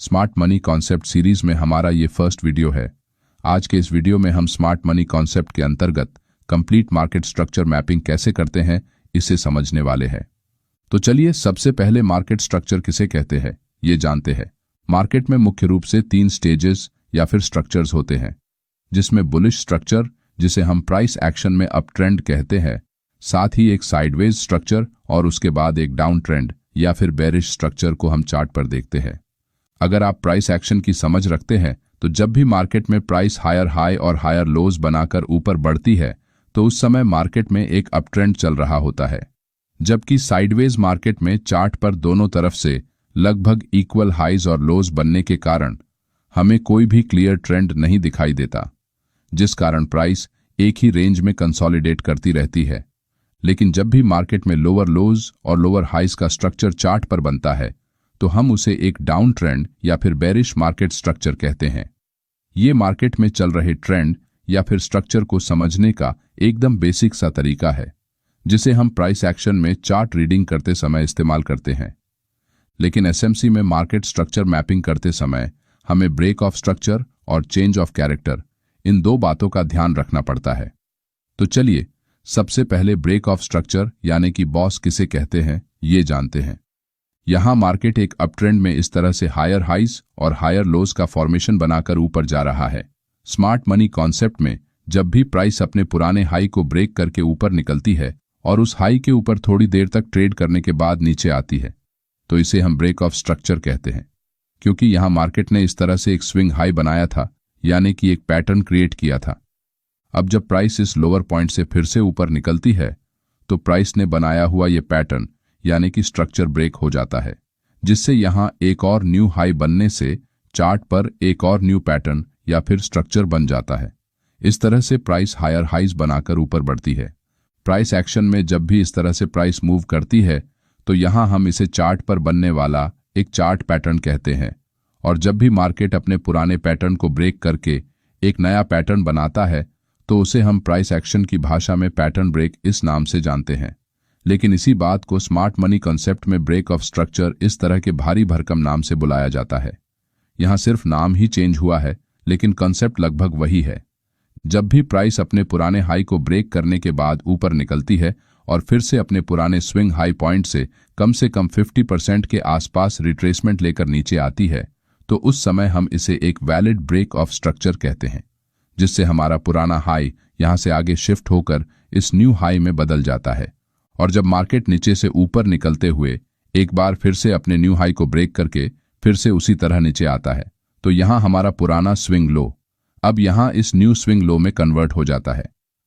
Smart money concept series में हमारा ये फर्स्ट वीडियो है। आज के इस वीडियो में हम स्मार्ट मनी कॉन्सेप्ट के अंतर्गत कंप्लीट मार्केट स्ट्रक्चर मैपिंग कैसे करते हैं इसे समझने वाले हैं। तो चलिए सबसे पहले मार्केट स्ट्रक्चर किसे कहते हैं ये जानते हैं। मार्केट में मुख्य रूप से 3 स्टेजेस या फिर स्ट्रक्चर्स होते हैं, जिसमें बुलिश स्ट्रक्चर जिसे हम प्राइस एक्शन में अप ट्रेंड कहते हैं, साथ ही एक साइडवेज स्ट्रक्चर और उसके बाद एक डाउन ट्रेंड या फिर बेरिश स्ट्रक्चर को हम चार्ट पर देखते हैं। अगर आप प्राइस एक्शन की समझ रखते हैं तो जब भी मार्केट में प्राइस हायर हाई और हायर लोज बनाकर ऊपर बढ़ती है तो उस समय मार्केट में एक अप ट्रेंड चल रहा होता है, जबकि साइडवेज मार्केट में चार्ट पर दोनों तरफ से लगभग इक्वल हाइज और लोज बनने के कारण हमें कोई भी क्लियर ट्रेंड नहीं दिखाई देता, जिस कारण प्राइस एक ही रेंज में कंसोलिडेट करती रहती है। लेकिन जब भी मार्केट में लोअर लोज और लोअर हाइज का स्ट्रक्चर चार्ट पर बनता है तो हम उसे एक डाउन ट्रेंड या फिर बेरिश मार्केट स्ट्रक्चर कहते हैं। ये मार्केट में चल रहे ट्रेंड या फिर स्ट्रक्चर को समझने का एकदम बेसिक सा तरीका है, जिसे हम प्राइस एक्शन में चार्ट रीडिंग करते समय इस्तेमाल करते हैं। लेकिन एसएमसी में मार्केट स्ट्रक्चर मैपिंग करते समय हमें ब्रेक ऑफ स्ट्रक्चर और चेंज ऑफ कैरेक्टर, इन 2 बातों का ध्यान रखना पड़ता है। तो चलिए सबसे पहले ब्रेक ऑफ स्ट्रक्चर यानी कि बॉस किसे कहते हैं ये जानते हैं। यहां मार्केट एक अप ट्रेंड में इस तरह से हायर हाइज और हायर लोज का फॉर्मेशन बनाकर ऊपर जा रहा है। स्मार्ट मनी कॉन्सेप्ट में जब भी प्राइस अपने पुराने हाई को ब्रेक करके ऊपर निकलती है और उस हाई के ऊपर थोड़ी देर तक ट्रेड करने के बाद नीचे आती है तो इसे हम ब्रेक ऑफ स्ट्रक्चर कहते हैं, क्योंकि यहां मार्केट ने इस तरह से एक स्विंग हाई बनाया था, यानी कि एक पैटर्न क्रिएट किया था। अब जब प्राइस इस लोअर पॉइंट से फिर से ऊपर निकलती है तो प्राइस ने बनाया हुआ ये पैटर्न यानी कि स्ट्रक्चर ब्रेक हो जाता है, जिससे यहां एक और न्यू हाई बनने से चार्ट पर एक और न्यू पैटर्न या फिर स्ट्रक्चर बन जाता है। इस तरह से प्राइस हायर हाइज बनाकर ऊपर बढ़ती है। प्राइस एक्शन में जब भी इस तरह से प्राइस मूव करती है तो यहां हम इसे चार्ट पर बनने वाला एक चार्ट पैटर्न कहते हैं, और जब भी मार्केट अपने पुराने पैटर्न को ब्रेक करके एक नया पैटर्न बनाता है तो उसे हम प्राइस एक्शन की भाषा में पैटर्न ब्रेक इस नाम से जानते हैं। लेकिन इसी बात को स्मार्ट मनी कॉन्सेप्ट में ब्रेक ऑफ स्ट्रक्चर इस तरह के भारी भरकम नाम से बुलाया जाता है। यहां सिर्फ नाम ही चेंज हुआ है, लेकिन कॉन्सेप्ट लगभग वही है। जब भी प्राइस अपने पुराने हाई को ब्रेक करने के बाद ऊपर निकलती है और फिर से अपने पुराने स्विंग हाई पॉइंट से कम 50% के आसपास रिट्रेसमेंट लेकर नीचे आती है तो उस समय हम इसे एक वैलिड ब्रेक ऑफ स्ट्रक्चर कहते हैं, जिससे हमारा पुराना हाई यहां से आगे शिफ्ट होकर इस न्यू हाई में बदल जाता है। और जब मार्केट नीचे से ऊपर निकलते हुए एक बार फिर से अपने न्यू हाई को ब्रेक करके फिर से उसी तरह नीचे आता है तो यहां हमारा पुराना स्विंग लो अब यहां इस न्यू स्विंग लो में कन्वर्ट हो जाता है।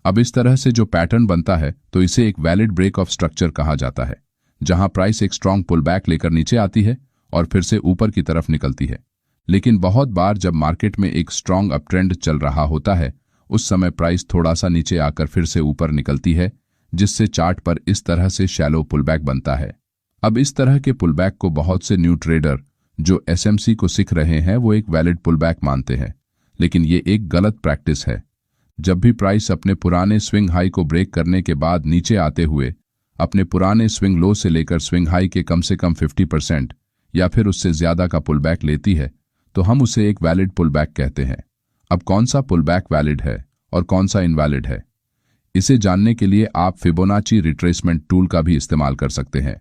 अब इस तरह से जो पैटर्न बनता है तो इसे एक वैलिड ब्रेक ऑफ स्ट्रक्चर कहा जाता है, जहां प्राइस एक स्ट्रांग पुल बैक लेकर नीचे आती है और फिर से ऊपर की तरफ निकलती है। लेकिन बहुत बार जब मार्केट में एक स्ट्रांग अप ट्रेंड चल रहा होता है उस समय प्राइस थोड़ा सा नीचे आकर फिर से ऊपर निकलती है, जिससे चार्ट पर इस तरह से शैलो पुलबैक बनता है। अब इस तरह के पुलबैक को बहुत से न्यू ट्रेडर जो एसएमसी को सीख रहे हैं वो एक वैलिड पुलबैक मानते हैं, लेकिन ये एक गलत प्रैक्टिस है। जब भी प्राइस अपने पुराने स्विंग हाई को ब्रेक करने के बाद नीचे आते हुए अपने पुराने स्विंग लो से लेकर स्विंग हाई के कम से कम 50% या फिर उससे ज्यादा का पुलबैक लेती है तो हम उसे एक वैलिड पुलबैक कहते हैं। अब कौन सा पुलबैक वैलिड है और कौन सा इनवैलिड है, इसे जानने के लिए आप फिबोनाची रिट्रेसमेंट टूल का भी इस्तेमाल कर सकते हैं।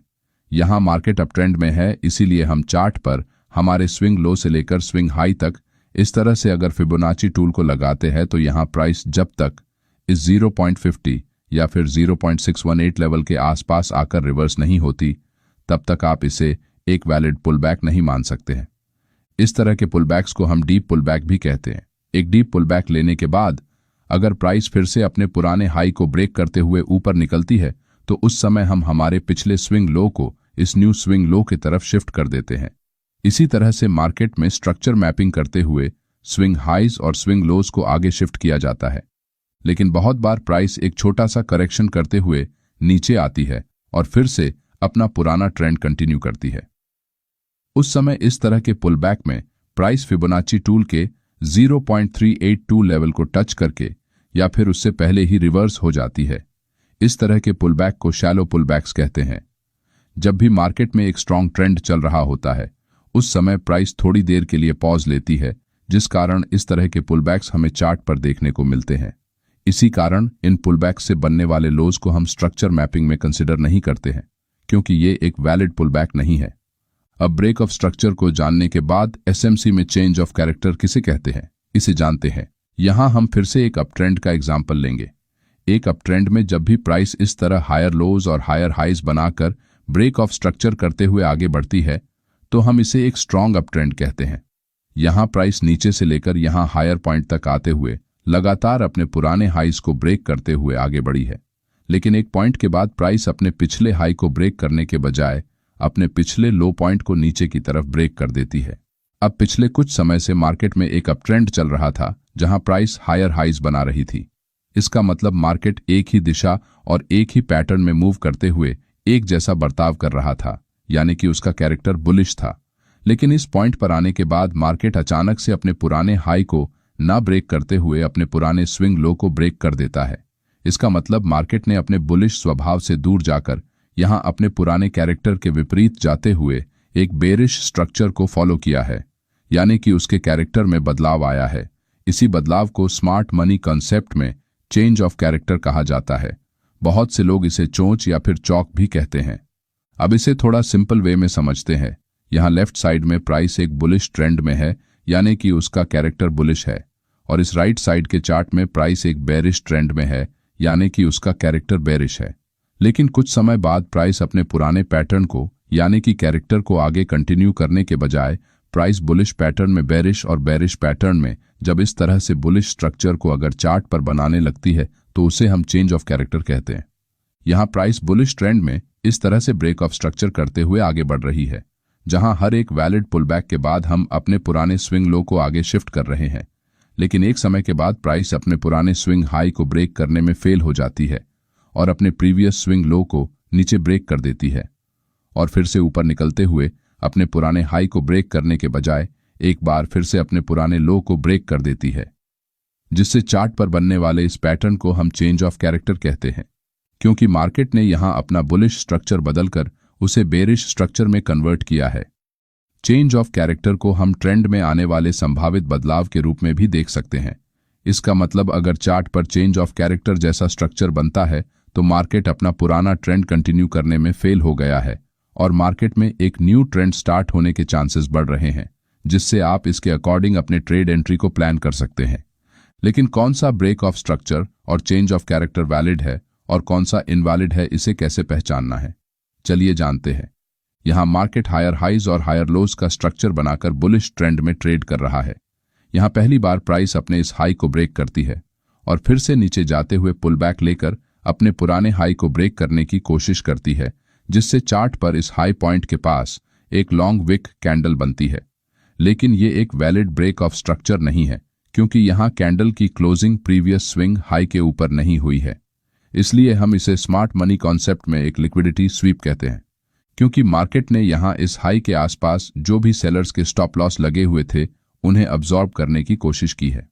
यहां मार्केट अप ट्रेंड में है, इसीलिए हम चार्ट पर हमारे स्विंग लो से लेकर स्विंग हाई तक इस तरह से अगर फिबोनाची टूल को लगाते हैं तो यहां प्राइस जब तक इस 0.50 या फिर 0.618 लेवल के आसपास आकर रिवर्स नहीं होती तब तक आप इसे एक वैलिड पुलबैक नहीं मान सकते हैं। इस तरह के पुलबैक्स को हम डीप पुलबैक भी कहते हैं। एक डीप पुलबैक लेने के बाद अगर प्राइस फिर से अपने पुराने हाई को ब्रेक करते हुए ऊपर निकलती है तो उस समय हम हमारे पिछले स्विंग लो को इस न्यू स्विंग लो की तरफ शिफ्ट कर देते हैं। इसी तरह से मार्केट में स्ट्रक्चर मैपिंग करते हुए स्विंग हाइज और स्विंग लोज को आगे शिफ्ट किया जाता है। लेकिन बहुत बार प्राइस एक छोटा सा करेक्शन करते हुए नीचे आती है और फिर से अपना पुराना ट्रेंड कंटिन्यू करती है। उस समय इस तरह के पुलबैक में प्राइस फिबोनाची टूल के 0.382 लेवल को टच करके या फिर उससे पहले ही रिवर्स हो जाती है। इस तरह के पुलबैक को शैलो पुलबैक्स कहते हैं। जब भी मार्केट में एक स्ट्रांग ट्रेंड चल रहा होता है उस समय प्राइस थोड़ी देर के लिए पॉज लेती है, जिस कारण इस तरह के पुलबैक्स हमें चार्ट पर देखने को मिलते हैं। इसी कारण इन पुलबैक्स से बनने वाले लोज को हम स्ट्रक्चर मैपिंग में कंसिडर नहीं करते हैं, क्योंकि ये एक वैलिड पुलबैक नहीं है। अब ब्रेक ऑफ स्ट्रक्चर को जानने के बाद एसएमसी में चेंज ऑफ कैरेक्टर किसे कहते हैं, इसे जानते हैं। यहां हम फिर से एक अपट्रेंड का एग्जाम्पल लेंगे। एक अपट्रेंड में जब भी प्राइस इस तरह हायर लोज और हायर हाइज बनाकर ब्रेक ऑफ स्ट्रक्चर करते हुए आगे बढ़ती है, तो हम इसे एक स्ट्रॉन्ग अपट्रेंड कहते हैं। यहां प्राइस नीचे से लेकर यहां हायर पॉइंट तक आते हुए लगातार अपने पुराने हाइज को ब्रेक करते हुए आगे बढ़ी है, लेकिन एक पॉइंट के बाद प्राइस अपने पिछले हाई को ब्रेक करने के बजाय अपने पिछले लो पॉइंट को नीचे की तरफ ब्रेक कर देती है। अब पिछले कुछ समय से मार्केट में एक अपट्रेंड चल रहा था, जहां प्राइस हायर हाइज बना रही थी। इसका मतलब मार्केट एक ही दिशा और एक ही पैटर्न में मूव करते हुए एक जैसा बर्ताव कर रहा था, यानी कि उसका कैरेक्टर बुलिश था। लेकिन इस पॉइंट पर आने के बाद मार्केट अचानक से अपने पुराने हाई को ना ब्रेक करते हुए अपने पुराने स्विंग लो को ब्रेक कर देता है। इसका मतलब मार्केट ने अपने बुलिश स्वभाव से दूर जाकर यहां अपने पुराने कैरेक्टर के विपरीत जाते हुए एक बेरिश स्ट्रक्चर को फॉलो किया है, यानी कि उसके कैरेक्टर में बदलाव आया है। इसी बदलाव को स्मार्ट मनी कॉन्सेप्ट में चेंज ऑफ कैरेक्टर कहा जाता है। बहुत से लोग इसे चोंच या फिर चौक भी कहते हैं। अब इसे थोड़ा सिंपल वे में समझते हैं। यहाँ लेफ्ट साइड में प्राइस एक बुलिश ट्रेंड में है, यानी कि उसका कैरेक्टर बुलिश है, और इस राइट साइड के चार्ट में प्राइस एक बेरिश ट्रेंड में है, यानी कि उसका कैरेक्टर बेरिश है। लेकिन कुछ समय बाद प्राइस अपने पुराने पैटर्न को, यानी कि कैरेक्टर को आगे कंटिन्यू करने के बजाय प्राइस बुलिश पैटर्न में बेरिश और बेरिश पैटर्न में जब इस तरह से बुलिश स्ट्रक्चर को अगर चार्ट पर बनाने लगती है, तो उसे हम चेंज ऑफ कैरेक्टर कहते हैं। यहाँ प्राइस बुलिश ट्रेंड में इस तरह से ब्रेक ऑफ स्ट्रक्चर करते हुए आगे बढ़ रही है, जहां हर एक वैलिड पुलबैक के बाद हम अपने पुराने स्विंग लो को आगे शिफ्ट कर रहे हैं। लेकिन एक समय के बाद प्राइस अपने पुराने स्विंग हाई को ब्रेक करने में फेल हो जाती है और अपने प्रीवियस स्विंग लो को नीचे ब्रेक कर देती है, और फिर से ऊपर निकलते हुए अपने पुराने हाई को ब्रेक करने के बजाय एक बार फिर से अपने पुराने लो को ब्रेक कर देती है, जिससे चार्ट पर बनने वाले इस पैटर्न को हम चेंज ऑफ कैरेक्टर कहते हैं। क्योंकि मार्केट ने यहां अपना बुलिश स्ट्रक्चर बदलकर उसे बेरिश स्ट्रक्चर में कन्वर्ट किया है। चेंज ऑफ कैरेक्टर को हम ट्रेंड में आने वाले संभावित बदलाव के रूप में भी देख सकते हैं। इसका मतलब अगर चार्ट पर चेंज ऑफ कैरेक्टर जैसा स्ट्रक्चर बनता है, तो मार्केट अपना पुराना ट्रेंड कंटिन्यू करने में फेल हो गया है और मार्केट में एक न्यू ट्रेंड स्टार्ट होने के चांसेस बढ़ रहे हैं, जिससे आप इसके अकॉर्डिंग अपने ट्रेड एंट्री को प्लान कर सकते हैं। लेकिन कौन सा ब्रेक ऑफ स्ट्रक्चर और चेंज ऑफ कैरेक्टर वैलिड है और कौन सा इनवैलिड है, इसे कैसे पहचानना है, चलिए जानते हैं। यहां मार्केट हायर हाइज और हायर लोज का स्ट्रक्चर बनाकर बुलिश ट्रेंड में ट्रेड कर रहा है। यहां पहली बार प्राइस अपने इस हाई को ब्रेक करती है और फिर से नीचे जाते हुए पुल बैक लेकर अपने पुराने हाई को ब्रेक करने की कोशिश करती है, जिससे चार्ट पर इस हाई पॉइंट के पास एक लॉन्ग विक कैंडल बनती है। लेकिन ये एक वैलिड ब्रेक ऑफ स्ट्रक्चर नहीं है, क्योंकि यहां कैंडल की क्लोजिंग प्रीवियस स्विंग हाई के ऊपर नहीं हुई है। इसलिए हम इसे स्मार्ट मनी कॉन्सेप्ट में एक लिक्विडिटी स्वीप कहते हैं, क्योंकि मार्केट ने यहां इस हाई के आसपास जो भी सेलर्स के स्टॉप लॉस लगे हुए थे, उन्हें अब्जॉर्ब करने की कोशिश की है।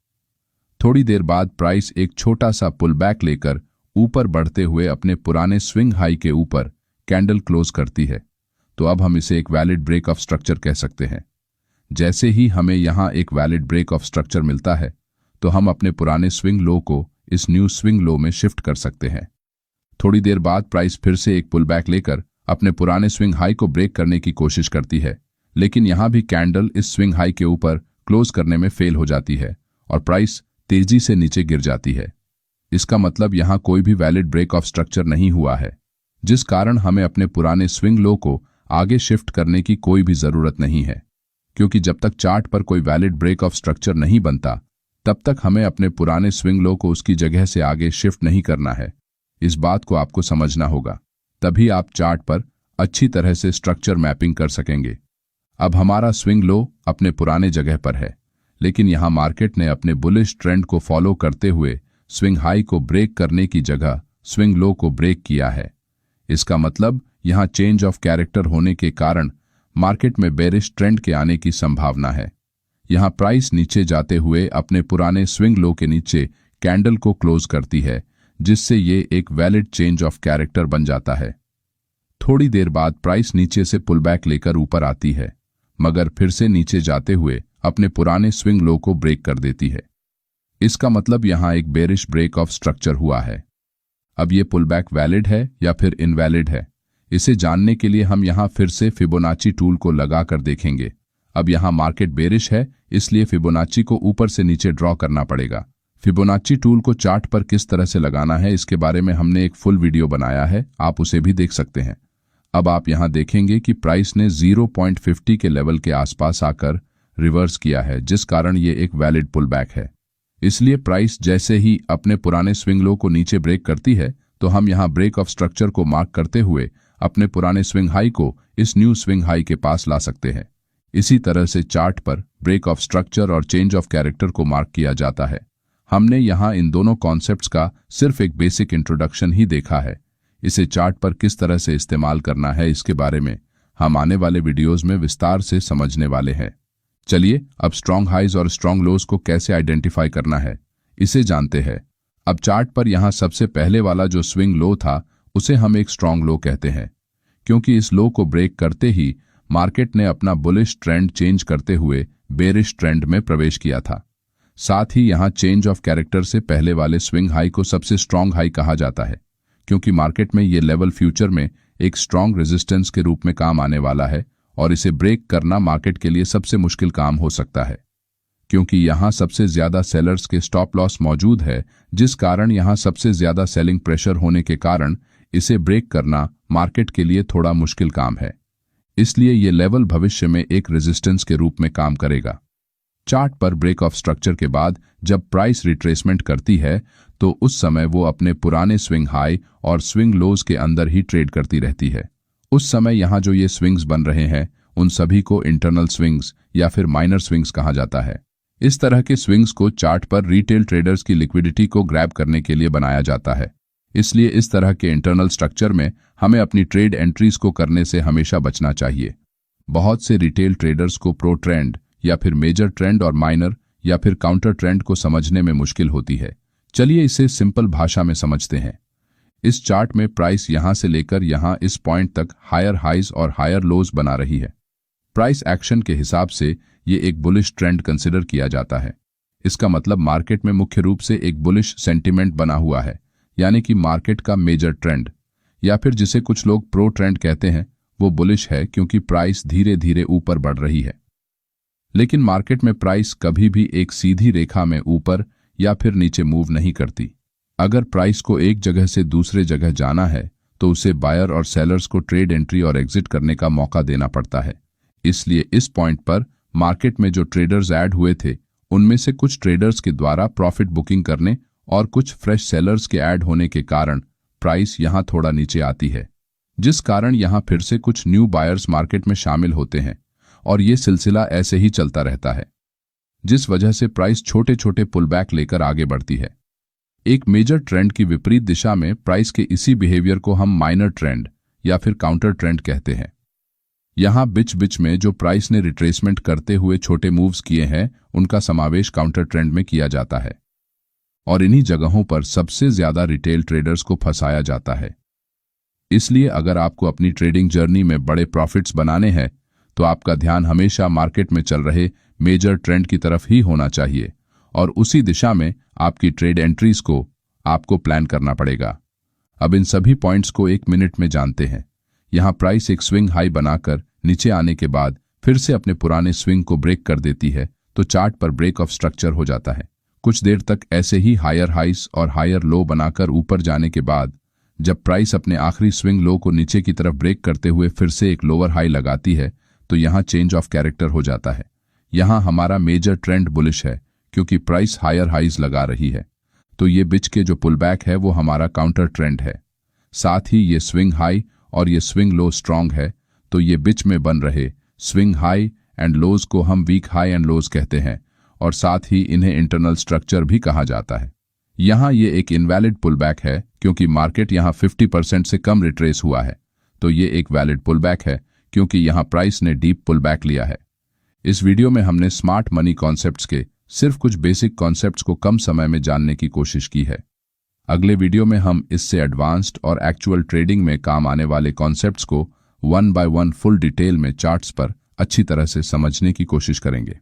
थोड़ी देर बाद प्राइस एक छोटा सा पुल बैक लेकर ऊपर बढ़ते हुए अपने पुराने स्विंग हाई के ऊपर कैंडल क्लोज करती है। तो अब हम इसे एक वैलिड ब्रेक ऑफ स्ट्रक्चर कह सकते हैं। जैसे ही हमें यहां एक वैलिड ब्रेक ऑफ स्ट्रक्चर मिलता है, तो हम अपने पुराने स्विंग लो को इस न्यू स्विंग लो में शिफ्ट कर सकते हैं। थोड़ी देर बाद प्राइस फिर से एक पुल बैक लेकर अपने पुराने स्विंग हाई को ब्रेक करने की कोशिश करती है, लेकिन यहां भी कैंडल इस स्विंग हाई के ऊपर क्लोज करने में फेल हो जाती है और प्राइस तेजी से नीचे गिर जाती है। इसका मतलब यहां कोई भी वैलिड ब्रेक ऑफ स्ट्रक्चर नहीं हुआ है, जिस कारण हमें अपने पुराने स्विंग लो को आगे शिफ्ट करने की कोई भी जरूरत नहीं है। क्योंकि जब तक चार्ट पर कोई वैलिड ब्रेक ऑफ स्ट्रक्चर नहीं बनता, तब तक हमें अपने पुराने स्विंग लो को उसकी जगह से आगे शिफ्ट नहीं करना है। इस बात को आपको समझना होगा, तभी आप चार्ट पर अच्छी तरह से स्ट्रक्चर मैपिंग कर सकेंगे। अब हमारा स्विंग लो अपने पुराने जगह पर है, लेकिन यहां मार्केट ने अपने बुलिश ट्रेंड को फॉलो करते हुए स्विंग हाई को ब्रेक करने की जगह स्विंग लो को ब्रेक किया है। इसका मतलब यहां चेंज ऑफ कैरेक्टर होने के कारण मार्केट में बेरिश ट्रेंड के आने की संभावना है। यहां प्राइस नीचे जाते हुए अपने पुराने स्विंग लो के नीचे कैंडल को क्लोज करती है, जिससे ये एक वैलिड चेंज ऑफ कैरेक्टर बन जाता है। थोड़ी देर बाद प्राइस नीचे से पुल बैक लेकर ऊपर आती है। मगर फिर से नीचे जाते हुए अपने पुराने स्विंग लो को ब्रेक कर देती है। इसका मतलब यहां एक बेरिश ब्रेक ऑफ स्ट्रक्चर हुआ है। अब ये पुलबैक वैलिड है या फिर इनवैलिड है, इसे जानने के लिए हम यहां फिर से फिबोनाची टूल को लगाकर देखेंगे। अब यहां मार्केट बेरिश है, इसलिए फिबोनाची को ऊपर से नीचे ड्रॉ करना पड़ेगा। फिबोनाची टूल को चार्ट पर किस तरह से लगाना है इसके बारे में हमने एक फुल वीडियो बनाया है, आप उसे भी देख सकते हैं। अब आप यहां देखेंगे कि प्राइस ने 0.50 के लेवल के आसपास आकर रिवर्स किया है, जिस कारण ये एक वैलिड पुलबैक है। इसलिए प्राइस जैसे ही अपने पुराने स्विंग लो को नीचे ब्रेक करती है तो हम यहां ब्रेक ऑफ स्ट्रक्चर को मार्क करते हुए अपने पुराने स्विंग हाई को इस न्यू स्विंग हाई के पास ला सकते हैं। इसी तरह से चार्ट पर ब्रेक ऑफ स्ट्रक्चर और चेंज ऑफ कैरेक्टर को मार्क किया जाता है। हमने यहां इन दोनों कॉन्सेप्ट्स का सिर्फ एक बेसिक इंट्रोडक्शन ही देखा है। इसे चार्ट पर किस तरह से इस्तेमाल करना है इसके बारे में हम आने वाले वीडियोस में विस्तार से समझने वाले हैं। चलिए अब स्ट्रॉन्ग हाइज और स्ट्रॉन्ग लोज को कैसे आइडेंटिफाई करना है इसे जानते हैं। अब चार्ट पर यहां सबसे पहले वाला जो स्विंग लो था उसे हम एक स्ट्रॉन्ग लो कहते हैं, क्योंकि इस लो को ब्रेक करते ही मार्केट ने अपना बुलिश ट्रेंड चेंज करते हुए बेरिश ट्रेंड में प्रवेश किया था। साथ ही यहां चेंज ऑफ कैरेक्टर से पहले वाले स्विंग हाई को सबसे स्ट्रॉन्ग हाई कहा जाता है, क्योंकि मार्केट में ये लेवल फ्यूचर में एक स्ट्रॉन्ग रेजिस्टेंस के रूप में काम आने वाला है और इसे ब्रेक करना मार्केट के लिए सबसे मुश्किल काम हो सकता है, क्योंकि यहां सबसे ज्यादा सेलर्स के स्टॉप लॉस मौजूद है, जिस कारण यहां सबसे ज्यादा सेलिंग प्रेशर होने के कारण इसे ब्रेक करना मार्केट के लिए थोड़ा मुश्किल काम है। इसलिए ये लेवल भविष्य में एक रेजिस्टेंस के रूप में काम करेगा। चार्ट पर ब्रेक ऑफ स्ट्रक्चर के बाद जब प्राइस रिट्रेसमेंट करती है तो उस समय वो अपने पुराने स्विंग हाई और स्विंग लोज के अंदर ही ट्रेड करती रहती है। उस समय यहां जो ये स्विंग्स बन रहे हैं उन सभी को इंटरनल स्विंग्स या फिर माइनर स्विंग्स कहा जाता है। इस तरह के स्विंग्स को चार्ट पर रिटेल ट्रेडर्स की लिक्विडिटी को ग्रैब करने के लिए बनाया जाता है। इसलिए इस तरह के इंटरनल स्ट्रक्चर में हमें अपनी ट्रेड एंट्रीज को करने से हमेशा बचना चाहिए। बहुत से रिटेल ट्रेडर्स को प्रो ट्रेंड या फिर मेजर ट्रेंड और माइनर या फिर काउंटर ट्रेंड को समझने में मुश्किल होती है। चलिए इसे सिंपल भाषा में समझते हैं। इस चार्ट में प्राइस यहां से लेकर यहां इस पॉइंट तक हायर हाइज और हायर लोज बना रही है। प्राइस एक्शन के हिसाब से ये एक बुलिश ट्रेंड कंसिडर किया जाता है। इसका मतलब मार्केट में मुख्य रूप से एक बुलिश सेंटिमेंट बना हुआ है, यानी कि मार्केट का मेजर ट्रेंड या फिर जिसे कुछ लोग प्रो ट्रेंड कहते हैं वो बुलिश है, क्योंकि प्राइस धीरे धीरे ऊपर बढ़ रही है। लेकिन मार्केट में प्राइस कभी भी एक सीधी रेखा में ऊपर या फिर नीचे मूव नहीं करती। अगर प्राइस को एक जगह से दूसरे जगह जाना है तो उसे बायर और सेलर्स को ट्रेड एंट्री और एग्जिट करने का मौका देना पड़ता है। इसलिए इस पॉइंट पर मार्केट में जो ट्रेडर्स ऐड हुए थे उनमें से कुछ ट्रेडर्स के द्वारा प्रॉफिट बुकिंग करने और कुछ फ्रेश सेलर्स के ऐड होने के कारण प्राइस यहां थोड़ा नीचे आती है, जिस कारण यहां फिर से कुछ न्यू बायर्स मार्केट में शामिल होते हैं और ये सिलसिला ऐसे ही चलता रहता है, जिस वजह से प्राइस छोटे छोटे पुलबैक लेकर आगे बढ़ती है। एक मेजर ट्रेंड की विपरीत दिशा में प्राइस के इसी बिहेवियर को हम माइनर ट्रेंड या फिर काउंटर ट्रेंड कहते हैं। यहां बीच बीच में जो प्राइस ने रिट्रेसमेंट करते हुए छोटे मूव्स किए हैं उनका समावेश काउंटर ट्रेंड में किया जाता है और इन्हीं जगहों पर सबसे ज्यादा रिटेल ट्रेडर्स को फंसाया जाता है। इसलिए अगर आपको अपनी ट्रेडिंग जर्नी में बड़े प्रॉफिट्स बनाने हैं तो आपका ध्यान हमेशा मार्केट में चल रहे मेजर ट्रेंड की तरफ ही होना चाहिए और उसी दिशा में आपकी ट्रेड एंट्रीज को आपको प्लान करना पड़ेगा। अब इन सभी पॉइंट्स को एक मिनट में जानते हैं। यहां प्राइस एक स्विंग हाई बनाकर नीचे आने के बाद फिर से अपने पुराने स्विंग को ब्रेक कर देती है तो चार्ट पर ब्रेक ऑफ स्ट्रक्चर हो जाता है। कुछ देर तक ऐसे ही हायर हाइस और हायर लो बनाकर ऊपर जाने के बाद जब प्राइस अपने आखिरी स्विंग लो को नीचे की तरफ ब्रेक करते हुए फिर से एक लोअर हाई लगाती है तो यहां चेंज ऑफ कैरेक्टर हो जाता है। यहां हमारा मेजर ट्रेंड बुलिश है क्योंकि प्राइस हायर हाइज लगा रही है, तो ये बीच के जो पुलबैक है वो हमारा काउंटर ट्रेंड है। साथ ही ये स्विंग हाई और ये स्विंग लो स्ट्रांग है, तो ये बीच में बन रहे स्विंग हाई एंड लोज को हम वीक हाई एंड लोज कहते हैं और साथ ही इन्हें इंटरनल स्ट्रक्चर भी कहा जाता है। यहां ये एक इनवैलिड पुलबैक है क्योंकि मार्केट यहां 50% से कम रिट्रेस हुआ है, तो ये एक वैलिड पुलबैक है क्योंकि यहां प्राइस ने डीप पुलबैक लिया है। इस वीडियो में हमने स्मार्ट मनी कॉन्सेप्ट्स के सिर्फ कुछ बेसिक कॉन्सेप्ट्स को कम समय में जानने की कोशिश की है। अगले वीडियो में हम इससे एडवांस्ड और एक्चुअल ट्रेडिंग में काम आने वाले कॉन्सेप्ट्स को 1 by 1 फुल डिटेल में चार्ट्स पर अच्छी तरह से समझने की कोशिश करेंगे।